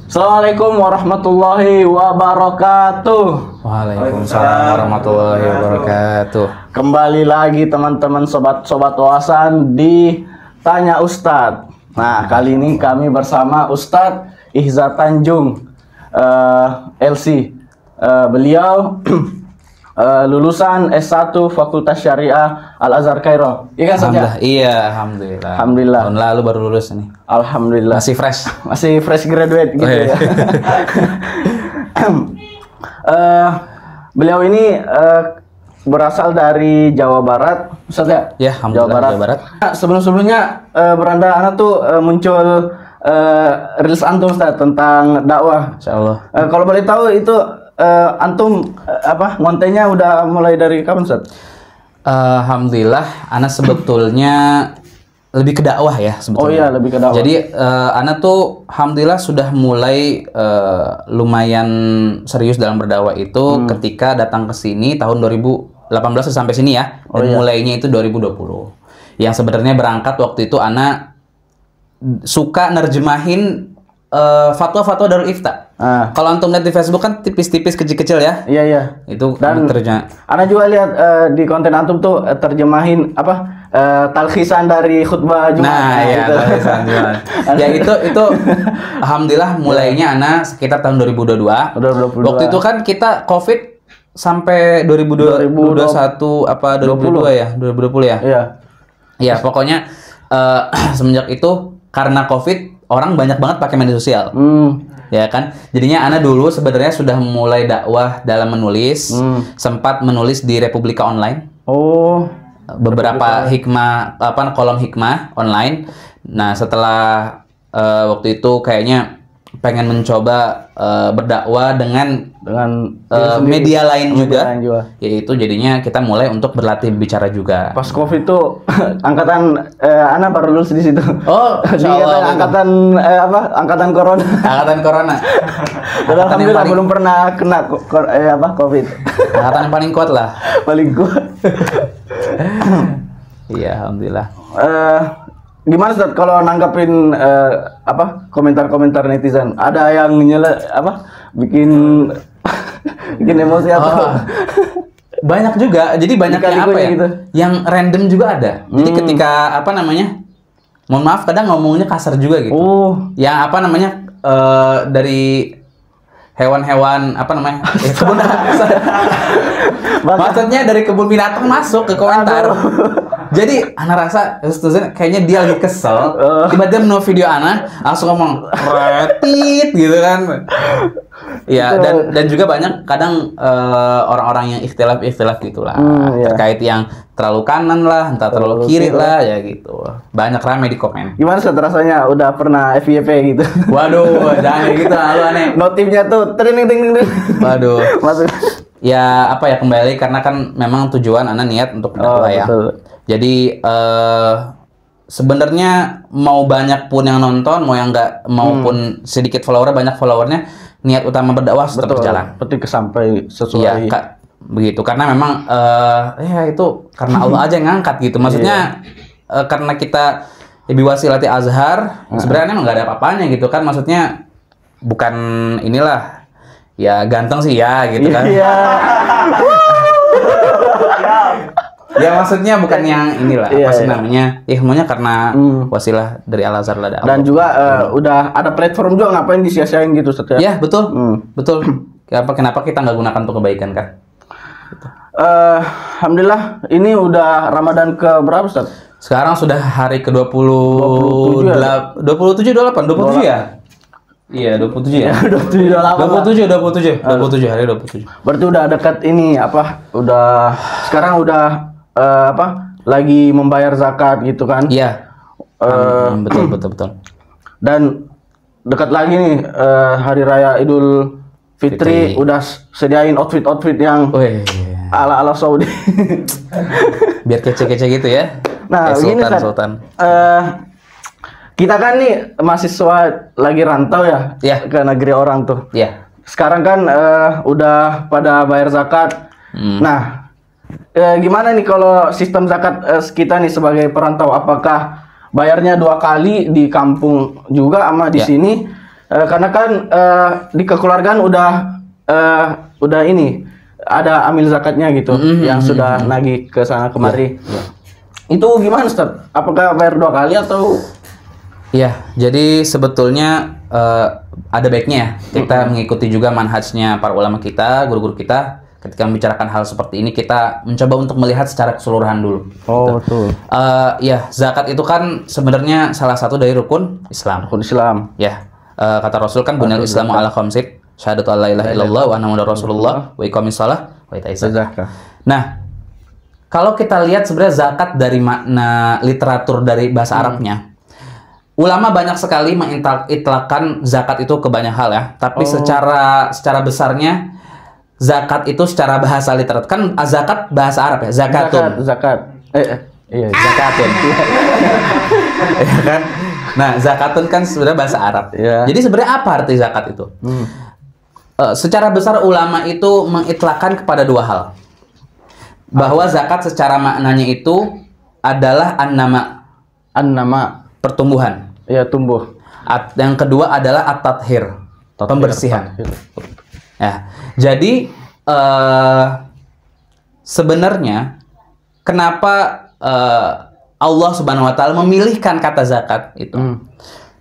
Assalamualaikum warahmatullahi wabarakatuh. Waalaikumsalam warahmatullahi wabarakatuh. Kembali lagi teman-teman sobat-sobat wawasan di Tanya Ustadz. Nah, kali ini kami bersama Ustadz Ihza Tanjung, LC. Beliau lulusan S1 Fakultas Syariah Al-Azhar Kairo. Iya kan saja? Iya, alhamdulillah. Alhamdulillah. Tahun lalu baru lulus nih. Alhamdulillah. Masih fresh. Masih fresh graduate gitu ya. Beliau ini berasal dari Jawa Barat, Ustaz ya? Ya, alhamdulillah Jawa Barat. Sebelum-sebelumnya beranda anak tuh muncul rilis antum Ustaz tentang dakwah. Insyaallah. Kalau boleh tahu itu antum ngontennya udah mulai dari kapan Ustaz? Alhamdulillah, Ana sebetulnya lebih ke dakwah ya sebetulnya. Oh iya, lebih ke dakwah. Jadi Ana tuh alhamdulillah sudah mulai lumayan serius dalam berdakwah itu ketika datang ke sini tahun 2018 sampai sini ya. Dan mulainya itu 2020. Yang sebenarnya berangkat waktu itu Ana suka nerjemahin fatwa-fatwa Darul Ifta. Kalau antum lihat di Facebook kan tipis-tipis kecil-kecil ya. Iya iya. Itu dan Ana juga lihat di konten antum tuh terjemahin talkhisan dari khutbah Jumat. Nah, ya talkhisan Jumat. Ya itu alhamdulillah mulainya Ana sekitar tahun 2022. Waktu itu kan kita Covid sampai 2021 apa 2022 ya? 2020 ya? Iya. Ya, pokoknya semenjak itu karena Covid orang banyak banget pakai media sosial. Ya kan? Jadinya Ana dulu sebenarnya sudah mulai dakwah dalam menulis, sempat menulis di Republika Online. Oh, beberapa hikmah kolom hikmah online. Nah, setelah waktu itu kayaknya pengen mencoba berdakwah dengan media lain juga. Yaitu jadinya kita mulai untuk berlatih bicara juga. Pas Covid tuh angkatan Ana baru lulus di situ. Oh, insyaallah. Angkatan corona. Angkatan corona. Alhamdulillah belum pernah kena Covid. Angkatan yang paling kuat lah. Paling kuat. Iya, alhamdulillah. Gimana Ustaz kalau nanggapin komentar-komentar netizen? Ada yang bikin emosi atau banyak juga. Jadi banyaknya gitu? Yang random juga ada. Jadi ketika mohon maaf kadang ngomongnya kasar juga gitu. Yang dari hewan-hewan kebun maksudnya dari kebun binatang masuk ke komentar. Jadi Ana rasa kayaknya dia lagi kesel, tiba-tiba menonton video Ana langsung ngomong retit gitu kan. Ya, dan juga banyak kadang orang-orang yang ikhtilaf gitulah. Terkait yang terlalu kanan lah, entah terlalu kiri lah ya gitu. Banyak ramai di komen. Gimana rasanya udah pernah FYP gitu? Waduh, jangan gitu, lu aneh. Notifnya tuh ting. Waduh. Masuk. Ya kembali karena kan memang tujuan Ana niat untuk berdakwah ya. Betul. Jadi sebenarnya mau banyak pun yang nonton, mau yang enggak maupun sedikit follower, banyak followernya, niat utama berdakwah tetap berjalan. Penting sampai sesuai. Iya, begitu. Karena memang itu karena Allah aja yang ngangkat gitu. Maksudnya karena kita biwasilati Azhar, sebenarnya emang nggak ada apa-apanya gitu kan. Maksudnya bukan inilah ya ganteng sih ya gitu kan. Iya. Ya maksudnya bukan yang inilah apa sih namanya ilmunya karena wasilah dari Al-Azhar lah. Dan juga udah ada platform juga, ngapain disia-siain gitu Ustaz ya? Ya betul, betul. Kenapa kita nggak gunakan untuk kebaikan kan? Gitu. Alhamdulillah ini udah Ramadan ke berapa Ustaz? Sekarang sudah hari ke 27 ya? Iya, 27 ya. 27 hari 27. Berarti udah dekat ini sekarang udah lagi membayar zakat gitu kan? Iya. Betul. Dan dekat lagi nih hari raya Idul Fitri, udah sediain outfit yang ala Saudi. Biar kece-kece gitu ya. Nah, begini Sultan. Kita kan nih mahasiswa lagi rantau ya ke negeri orang tuh. Iya. Sekarang kan udah pada bayar zakat. Nah, gimana nih kalau sistem zakat kita nih sebagai perantau? Apakah bayarnya 2 kali di kampung juga sama di sini? Karena kan di kekeluargaan udah ini ada amil zakatnya gitu yang sudah nagih ke sana kemari. Itu gimana Ustaz? Apakah bayar 2 kali atau? Iya, jadi sebetulnya ada baiknya ya kita mengikuti juga manhajnya para ulama kita, guru-guru kita. Ketika membicarakan hal seperti ini, kita mencoba untuk melihat secara keseluruhan dulu. Oh, betul. Ya, zakat itu kan sebenarnya salah satu dari rukun Islam. Rukun Islam. Ya, kata Rasul kan bunal Islamu ala khamsit, syahadatu alla ilaha illallah wa anna muhammadar rasulullah wa iqamis shalah wa ita'iz zakah. Nah, kalau kita lihat sebenarnya zakat dari makna literatur dari bahasa Arabnya, ulama banyak sekali mengitlakkan zakat itu ke banyak hal ya. Tapi secara besarnya zakat itu secara bahasa literatur kan zakat bahasa Arab ya, zakatun. Zakat. Iya, Zakatun. Ya kan? Nah, zakatun kan sebenarnya bahasa Arab. Iya. Jadi sebenarnya apa arti zakat itu? Secara besar ulama itu mengitlakkan kepada 2 hal. Bahwa zakat secara maknanya itu adalah An-nama, pertumbuhan. ya tumbuh. Yang kedua adalah at-tathhir, pembersihan. Ya, jadi sebenarnya kenapa Allah Subhanahu Wa Taala memilihkan kata zakat itu?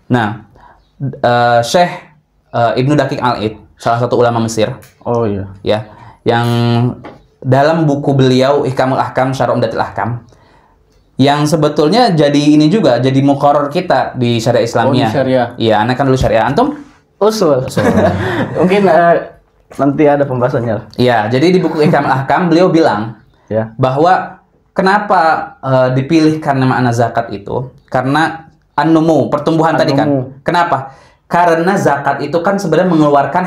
Nah, Syekh Ibnu Daqiq Al-Id, salah satu ulama Mesir, Oh iya. ya, yang dalam buku beliau Ihkamul Ahkam Syarh Umdatil Ahkam, yang sebetulnya jadi ini juga jadi muqarrar kita di syariah Islamiyah. Oh, di syariah. Iya, anak kan dulu syariah, antum? Usul. Mungkin nanti ada pembahasannya. Iya, jadi di buku Ihkamul Ahkam beliau bilang Ya. bahwa kenapa dipilihkan makna zakat itu? Karena an-numu, pertumbuhan tadi kan. Kenapa? Karena zakat itu kan sebenarnya mengeluarkan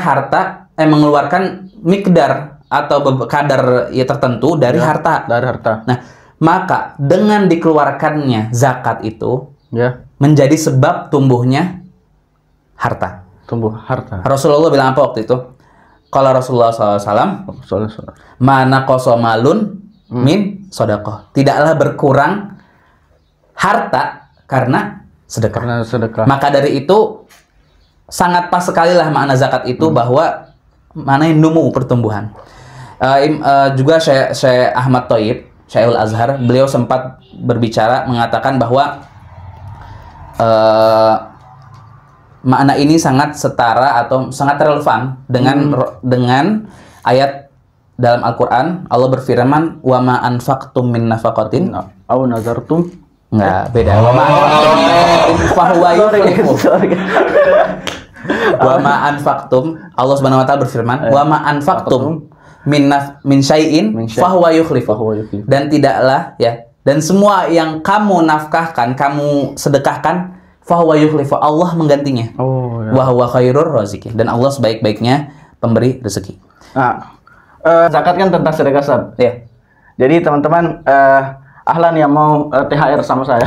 mengeluarkan mikdar atau kadar ya tertentu dari harta. Dari harta. Nah, maka dengan dikeluarkannya zakat itu Ya. menjadi sebab tumbuhnya harta. Tumbuh harta. Rasulullah bilang apa waktu itu? Kalau Rasulullah SAW, Soalnya. mana kosomalun min sodakoh. Tidaklah berkurang harta karena sedekah. Karena sedekah. Maka dari itu sangat pas sekali lah makna zakat itu bahwa mana yang numu pertumbuhan. Juga Syekh Ahmad Thayyib, Syekhul Azhar, beliau sempat berbicara mengatakan bahwa makna ini sangat setara atau sangat relevan dengan ayat dalam Al-Qur'an. Allah berfirman, "Wa ma anfaqtum min nafaqatin Au nazartum. enggak beda. Wa ma anfaqtum min nafaqatin fahuwa yukhlifu. Wa ma anfaqtum, Allah Subhanahu wa taala berfirman, "Wa ma anfaqtum min syai'in fahuwa yukhlifu." Dan tidaklah ya, dan semua yang kamu nafkahkan, kamu sedekahkan, fahuwa yukhlifu, Allah menggantinya. Oh ya. Wa huwa khairur raziqin, dan Allah sebaik-baiknya pemberi rezeki. Nah, zakat kan tentang sedekah, Ustaz. Ya. Jadi teman-teman ahlan yang mau THR sama saya.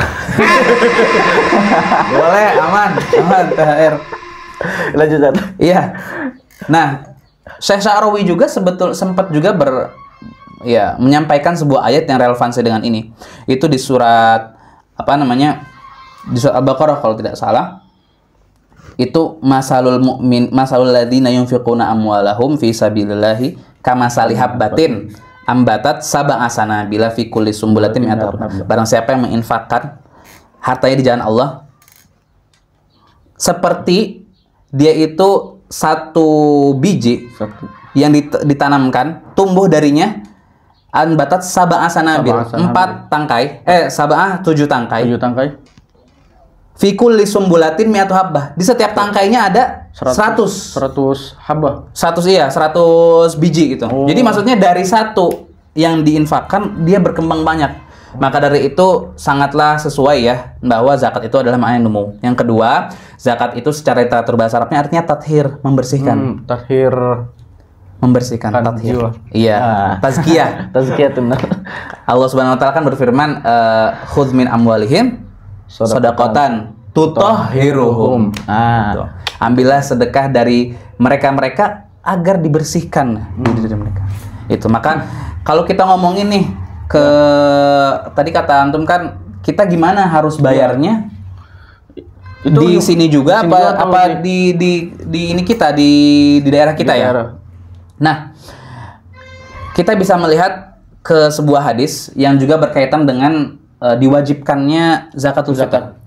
Boleh, aman THR. Lanjut, Ustaz. Iya. Nah, Syekh Sya'rawi juga sempat juga menyampaikan sebuah ayat yang relevansi dengan ini. Itu di surat di surat Al-Baqarah kalau tidak salah. Itu masalul ladzina yunfiquna amwalahum fi sabilillahi kamasali habbatin ambatat sab'a sanabila fi kulli sumbulatin mi'atu habbatin. Barang siapa yang menginfakkan hartanya di jalan Allah, seperti dia itu satu biji yang ditanamkan, tumbuh darinya anbatat sab'a sanabil, 4 tangkai, 7 tangkai. 7 tangkai. Fi kulli sumbulatin mi'atu habbah. Di setiap tangkainya ada 100 habbah. 100 biji gitu. Jadi maksudnya dari satu yang diinfakkan dia berkembang banyak. Maka dari itu sangatlah sesuai ya bahwa zakat itu adalah makna numu. Yang kedua, zakat itu secara literatur bahasa Arabnya artinya tathhir, membersihkan. Membersihkan, tathhir. Iya, tazkiyah. Tazkiyatun. Allah Subhanahu wa taala kan berfirman, khudz min amwalihim shadaqatan tutahhiruhum. Ambillah sedekah dari mereka-mereka agar dibersihkan diri mereka. Itu maka kalau kita ngomongin nih tadi kata antum kan kita gimana harus bayarnya? Itu di sini juga di sini apa juga atau apa di ini kita di daerah kita di ya. daerah? Nah, kita bisa melihat ke sebuah hadis yang juga berkaitan dengan diwajibkannya zakatul fitr.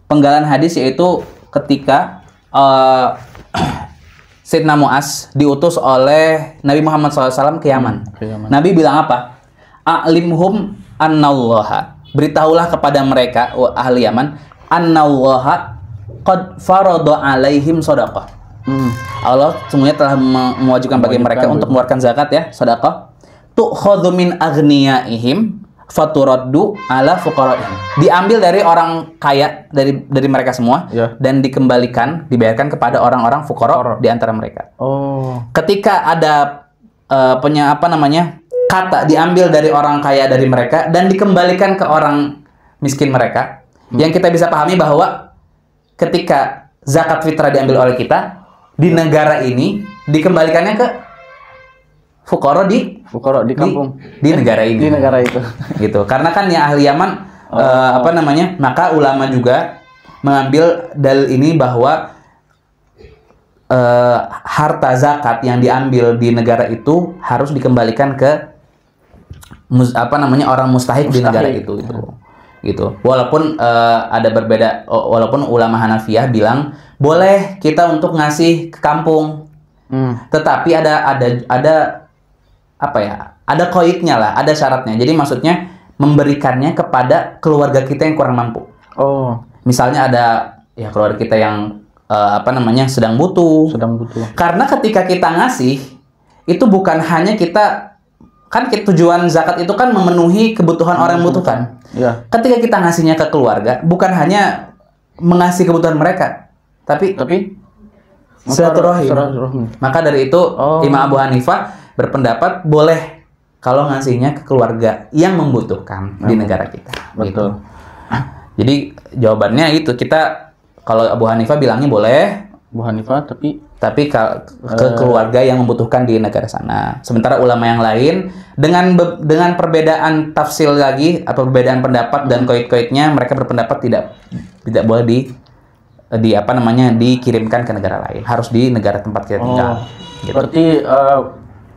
Penggalan hadis yaitu ketika Sayyidina Mu'az diutus oleh Nabi Muhammad SAW ke Yaman. Ke Yaman. Nabi bilang apa? A'limhum annallaha. Beritahulah kepada mereka ahli Yaman, annallaha qad farada alaihim shadaqah. Allah sungguhnya telah mewajibkan bagi mereka untuk mengeluarkan zakat ya, sedekah. Tu'khadhu min aghniyaihim faturaddu ala fuqara'ihim. Diambil dari orang kaya dari mereka semua dan dikembalikan, dibayarkan kepada orang-orang fuqara di antara mereka. Oh. Ketika ada kata diambil dari orang kaya dari mereka dan dikembalikan ke orang miskin mereka, yang kita bisa pahami bahwa ketika zakat fitrah diambil oleh kita di negara ini, dikembalikannya ke fuqara di kampung di negara ini, di negara itu gitu. Karena kan yang ahli Yaman maka ulama juga mengambil dalil ini bahwa harta zakat yang diambil di negara itu harus dikembalikan ke orang mustahik di negara itu gitu. Walaupun ada berbeda, walaupun ulama Hanafiyah bilang boleh kita untuk ngasih ke kampung, tetapi ada koidnya lah, ada syaratnya. Jadi maksudnya memberikannya kepada keluarga kita yang kurang mampu. Oh, misalnya ada ya keluarga kita yang sedang butuh. Karena ketika kita ngasih itu bukan hanya tujuan zakat itu kan memenuhi kebutuhan orang yang membutuhkan. Ya. Ketika kita ngasihnya ke keluarga bukan hanya mengasih kebutuhan mereka, tapi silaturahim. Maka dari itu Imam Abu Hanifah berpendapat boleh kalau ngasihnya ke keluarga yang membutuhkan di negara kita. Betul. Gitu. Jadi jawabannya itu, kita kalau Abu Hanifah bilangnya boleh. Abu Hanifah tapi ke keluarga yang membutuhkan di negara sana. Sementara ulama yang lain dengan perbedaan tafsir lagi atau perbedaan pendapat dan koid-koidnya, mereka berpendapat tidak boleh dikirimkan ke negara lain, harus di negara tempat kita tinggal. Gitu. Berarti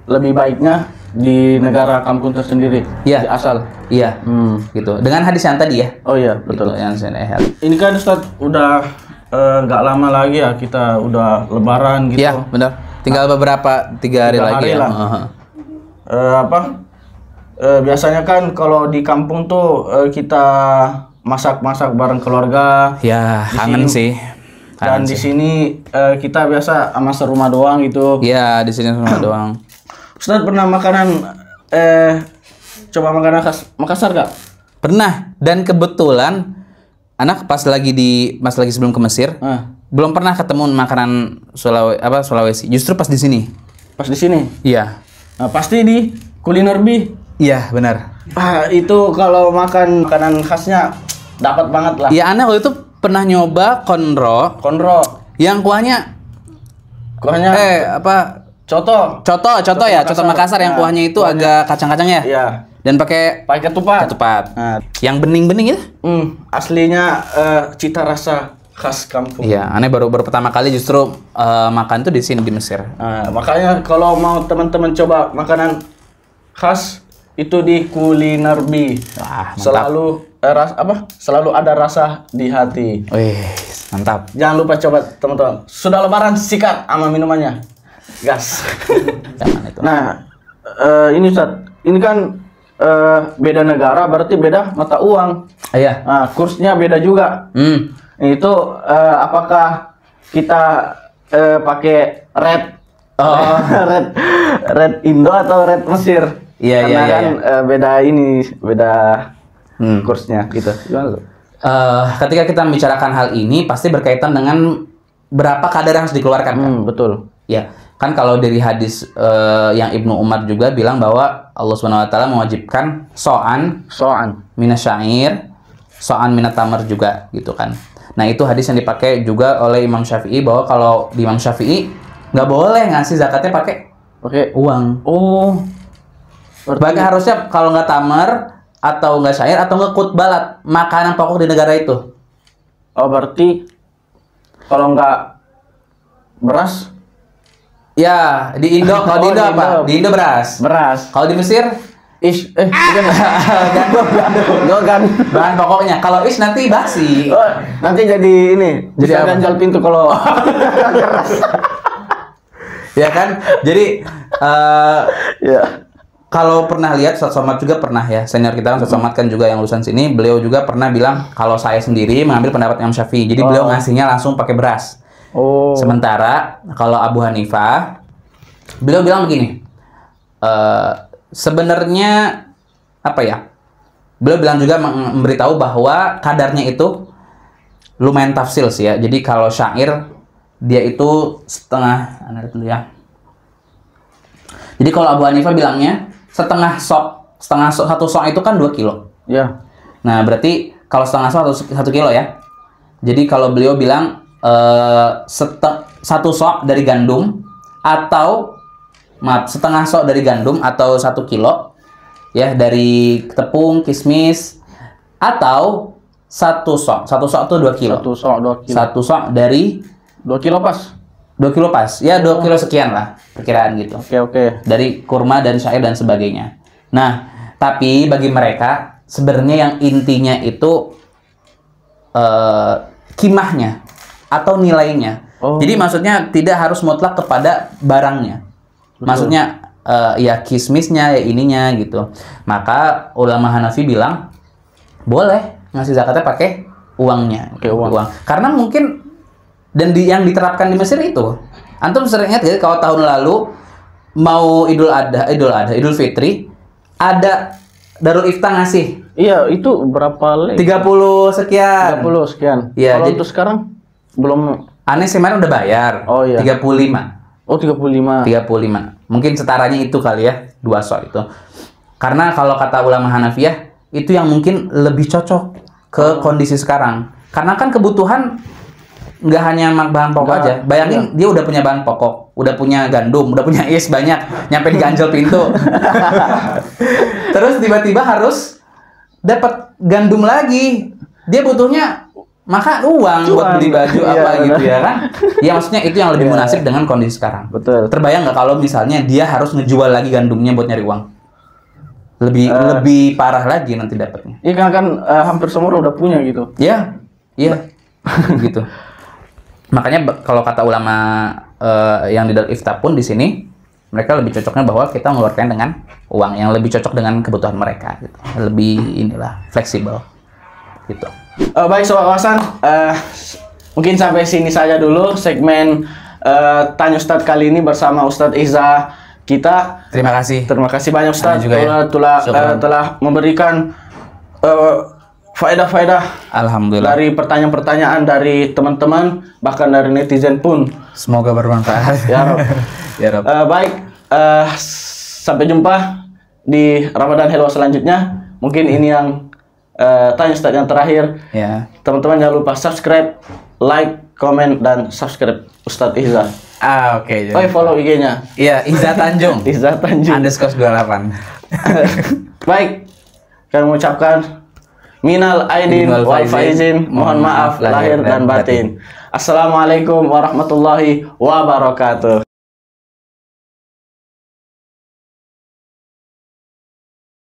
lebih baiknya di negara kampung tersendiri, di asal. Iya, gitu. Dengan hadis yang tadi ya. Oh iya, betul. Gitu, yang saya ini kan Ustaz udah nggak lama lagi ya, kita udah Lebaran gitu. Iya, benar. Tinggal 3 hari lagi ya. Biasanya kan kalau di kampung tuh kita masak-masak bareng keluarga. Ya, kangen sih. Dan di sini kita biasa sama serumah doang gitu. Iya, di sini serumah doang. Ustaz pernah coba makanan khas Makassar gak? Pernah, dan kebetulan anak pas lagi sebelum ke Mesir, belum pernah ketemu makanan Sulawesi. Justru pas di sini. Pas di sini? Iya. Nah, pasti di Kuliner Bi. Iya, benar. Itu kalau makan makanan khasnya dapat banget lah. Iya, anak waktu itu pernah nyoba konro. Yang kuahnya Coto ya, coto Makassar yang kuahnya itu agak kacang-kacang ya. Iya. Dan pakai ketupat. Nah, yang bening-bening itu? Aslinya cita rasa khas kampung. Iya, aneh baru pertama kali justru makan tuh di sini di Mesir. Makanya kalau mau teman-teman coba makanan khas itu di Kuliner Bi. Wah, selalu ada rasa di hati. Wih, mantap. Jangan lupa coba teman-teman. Sudah Lebaran, sikat sama minumannya. Gas. Itu. Nah, ini Ustaz, ini kan beda negara berarti beda mata uang. Iya. Nah, kursnya beda juga. Itu apakah kita pakai red Indo atau red Mesir? Iya. Karena kan beda kursnya gitu. Gimana tuh? Ketika kita membicarakan hal ini pasti berkaitan dengan berapa kadar yang harus dikeluarkan kan? Betul. Ya, kan kalau dari hadis yang Ibnu Umar juga bilang bahwa Allah Subhanahu wa taala mewajibkan so'an minasyair, so'an minatamar juga gitu kan. Nah, itu hadis yang dipakai juga oleh Imam Syafi'i bahwa kalau di Imam Syafi'i nggak boleh ngasih zakatnya pakai uang. Oh. Berarti harusnya kalau nggak tamar atau nggak syair atau nggak kutbalat, makanan pokok di negara itu. Oh, berarti Kalau nggak beras, Ya, di Indo, kalau di Oh, Indo di apa? Indo. Di Indo beras. beras. Kalau di Mesir, Bukan gandum. Nggak kan? bahan pokoknya. Kalau is nanti basi. Oh, nanti jadi ini. Jadi Bisa apa? ganjal pintu kalau Ya kan? Jadi ya. kalau pernah lihat Ustadz Somad juga pernah ya, senior kita kan Ustadz Somad kan juga yang lulusan sini, beliau juga pernah bilang kalau saya sendiri mengambil pendapat Imam Syafi'i. Jadi beliau ngasihnya langsung pakai beras. Oh. Sementara kalau Abu Hanifah, beliau bilang begini, sebenarnya apa ya? Beliau bilang juga memberitahu bahwa kadarnya itu lumayan tafsil sih ya. Jadi kalau syair dia itu setengah, dulu ya. Jadi kalau Abu Hanifah bilangnya setengah sok satu sok itu kan 2 kilo. Ya. Nah berarti kalau setengah sok 1 kilo ya. Jadi kalau beliau bilang satu sok dari gandum atau maaf setengah sok dari gandum atau 1 kilo ya dari tepung kismis atau satu sok itu 2 kilo. Satu sok 2 kilo. Satu sok dari 2 kilo pas. 2 kilo pas ya 2 kilo sekian lah perkiraan gitu. Oke. Dari kurma dan syair dan sebagainya. Nah tapi bagi mereka sebenarnya yang intinya itu kimahnya atau nilainya. Oh. Jadi maksudnya tidak harus mutlak kepada barangnya. Maksudnya ya kismisnya ya ininya gitu. Maka ulama Hanafi bilang boleh ngasih zakatnya pakai uangnya. Pakai uang. Karena mungkin dan yang diterapkan di Mesir itu. Antum sering ingat ya kalau tahun lalu mau Idul Fitri ada Darul Ifta ngasih Iya, itu berapa lagi? 30 sekian. 30 sekian. Iya, Kalau jadi- untuk sekarang belum. Aneh kemarin udah bayar. Oh, iya. 35. Oh, 35. 35. Mungkin setaranya itu kali ya, 2 sok itu. Karena kalau kata ulama Hanafiyah, itu yang mungkin lebih cocok ke kondisi sekarang. Karena kan kebutuhan nggak hanya bahan pokok Nggak, aja. Bayangin dia udah punya bahan pokok, udah punya gandum, udah punya is banyak, nyampe di ganjel pintu. Terus tiba-tiba harus dapat gandum lagi. Dia butuhnya maka uang buat beli baju Iya, apa gitu benar. ya kan. Ya maksudnya itu yang lebih munasib dengan kondisi sekarang. Betul. Terbayang nggak kalau misalnya dia harus ngejual lagi gandumnya buat nyari uang? Lebih parah lagi nanti dapatnya. Iya kan hampir semua udah punya gitu. Iya, iya, gitu. Makanya kalau kata ulama yang di Darul Ifta pun di sini mereka lebih cocoknya bahwa kita mengeluarkan dengan uang yang lebih cocok dengan kebutuhan mereka, gitu. Lebih inilah fleksibel, gitu. Baik Sobat Wawasan, mungkin sampai sini saja dulu segmen Tanya Ustadz kali ini bersama Ustadz Ihza kita. Terima kasih. Terima kasih banyak Ustadz Anda juga ya. telah memberikan faedah-faedah Alhamdulillah. dari pertanyaan-pertanyaan dari teman-teman, bahkan dari netizen pun. Semoga bermanfaat. Ya Rob. Ya Rob. Baik, sampai jumpa di Ramadan Helwa selanjutnya. Mungkin ini yang Tanya Ustadz yang terakhir. Ya. Teman-teman jangan lupa subscribe, like, komen, dan subscribe Ustadz Ihza. Oke. Oh, follow IG-nya. Iya, Ihza Tanjung. Ihza Tanjung. _28. Baik, kami mengucapkan minal aidin wal faizin, mohon maaf lahir dan batin. Assalamualaikum warahmatullahi wabarakatuh.